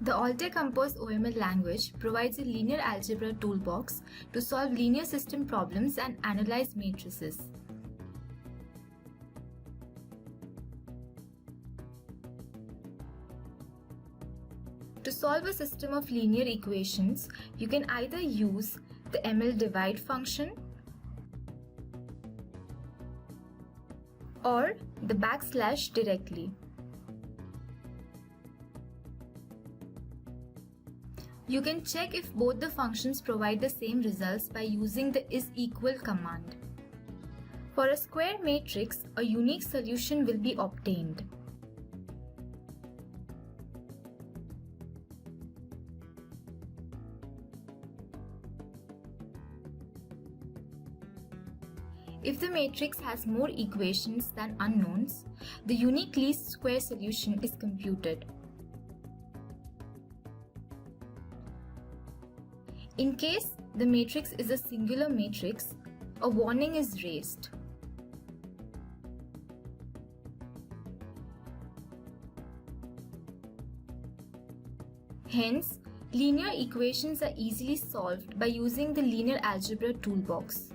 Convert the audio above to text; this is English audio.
The Altair Compose OML language provides a linear algebra toolbox to solve linear system problems and analyze matrices. To solve a system of linear equations, you can either use the ML divide function or the backslash directly. You can check if both the functions provide the same results by using the isEqual command. For a square matrix, a unique solution will be obtained. If the matrix has more equations than unknowns, the unique least square solution is computed. In case the matrix is a singular matrix, a warning is raised. Hence, linear equations are easily solved by using the linear algebra toolbox.